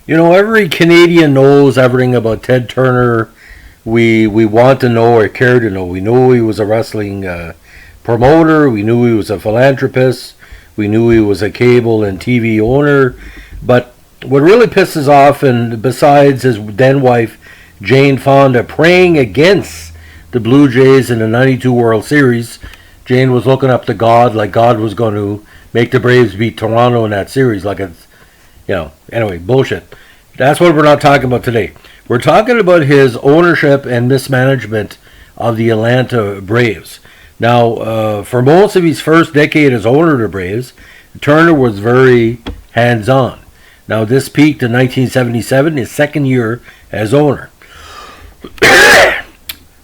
Every Canadian knows everything about Ted Turner. We want to know or care to know. We knew he was a wrestling promoter. We knew he was a philanthropist. We knew he was a cable and TV owner. But what really pisses off, and besides his then wife Jane Fonda praying against the Blue Jays in the '92 World Series, Jane was looking up to God like God was going to make the Braves beat Toronto in that series. Like it's, anyway, bullshit. That's what we're not talking about today. We're talking about his ownership and mismanagement of the Atlanta Braves. Now, for most of his first decade as owner of the Braves, Turner was very hands-on. Now, this peaked in 1977, his second year as owner.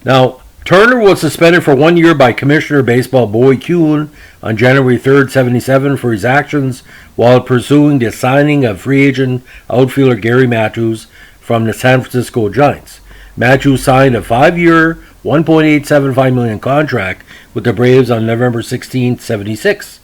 Now, Turner was suspended for 1 year by Commissioner of Baseball Bowie Kuhn on January 3rd, 1977 for his actions while pursuing the signing of free agent outfielder Gary Matthews from the San Francisco Giants. Matthews signed a 5-year, $1.875 million contract with the Braves on November 16, 1976.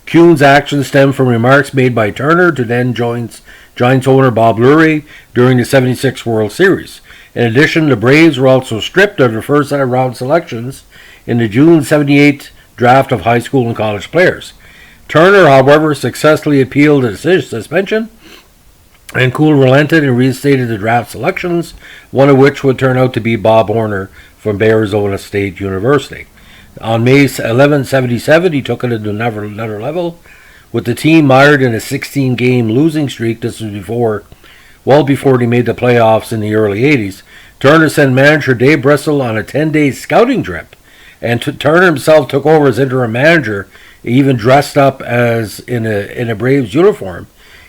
Kuhn's actions stemmed from remarks made by Turner to then Giants owner Bob Lurie during the '76 World Series. In addition, the Braves were also stripped of their first round selections in the June '78 draft of high school and college players. Turner, however, successfully appealed the suspension, and Kuhn relented and reinstated the draft selections, one of which would turn out to be Bob Horner from Arizona State University. On May 11, 1977, he took it to another level, with the team mired in a 16-game losing streak. This was well before they made the playoffs in the early 80s. Turner sent manager Dave Bristol on a 10-day scouting trip, and Turner himself took over as interim manager, even dressed up as in a Braves uniform.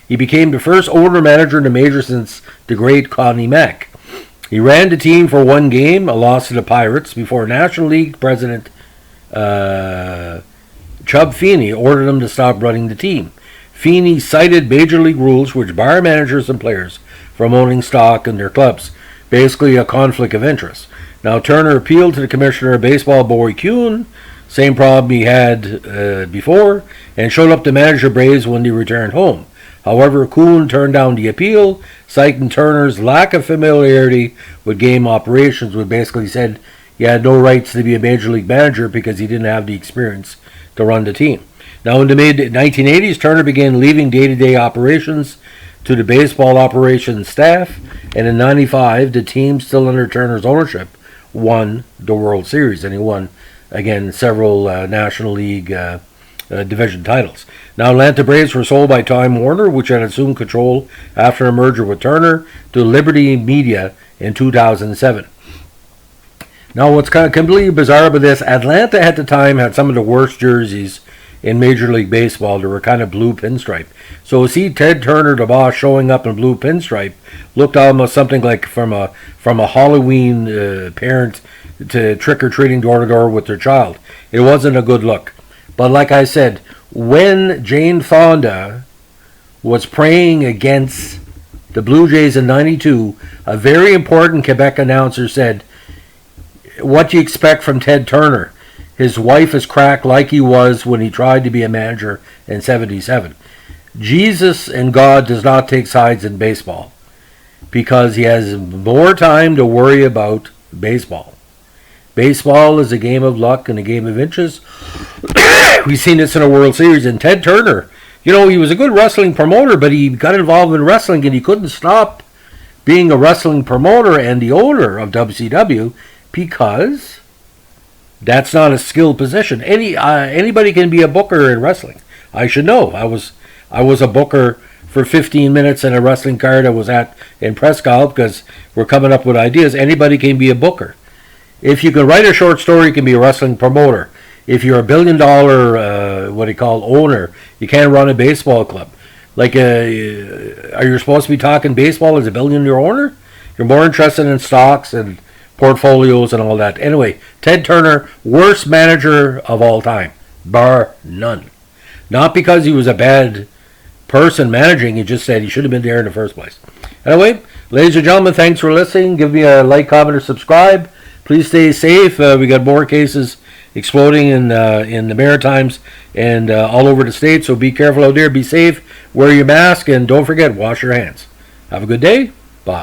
He became the first owner-manager in the major since the great Connie Mack. He ran the team for one game, a loss to the Pirates, before National League President Chub Feeney ordered him to stop running the team. Feeney cited major league rules which bar managers and players from owning stock in their clubs, basically a conflict of interest. Now, Turner appealed to the Commissioner of Baseball, Bowie Kuhn, same problem he had before, and showed up to manage the Braves when they returned home. However, Kuhn turned down the appeal, citing Turner's lack of familiarity with game operations, which basically said he had no rights to be a major league manager because he didn't have the experience to run the team. Now, in the mid-1980s, Turner began leaving day-to-day operations to the baseball operations staff, and in '95, the team, still under Turner's ownership, won the World Series, and he won, again, several National League division titles. Now, Atlanta Braves were sold by Time Warner, which had assumed control after a merger with Turner, to Liberty Media in 2007. Now, what's kind of completely bizarre about this, Atlanta at the time had some of the worst jerseys in Major League Baseball. They were kind of blue pinstripe. So to see Ted Turner, the boss, showing up in blue pinstripe looked almost something like from a Halloween parent to trick-or-treating door-to-door with their child. It wasn't a good look. But like I said, when Jane Fonda was praying against the Blue Jays in '92, a very important Quebec announcer said, "What do you expect from Ted Turner? His wife is cracked like he was when he tried to be a manager in '77. Jesus and God does not take sides in baseball because he has more time to worry about baseball. Baseball is a game of luck and a game of inches. We've seen this in a World Series. And Ted Turner, he was a good wrestling promoter, but he got involved in wrestling and he couldn't stop being a wrestling promoter and the owner of WCW because that's not a skilled position. Anybody can be a booker in wrestling. I should know. I was a booker for 15 minutes in a wrestling card I was at in Prescott because we're coming up with ideas. Anybody can be a booker. If you can write a short story, you can be a wrestling promoter. If you're a $1 billion, owner, you can't run a baseball club. Like, are you supposed to be talking baseball as a $1 billion owner? You're more interested in stocks and portfolios and all that. Anyway, Ted Turner, worst manager of all time, bar none. Not because he was a bad person managing, he just said he should have been there in the first place. Anyway, ladies and gentlemen, thanks for listening. Give me a like, comment, or subscribe. Please stay safe. We got more cases exploding in the Maritimes and all over the state, so be careful out there. Be safe. Wear your mask, and don't forget, wash your hands. Have a good day.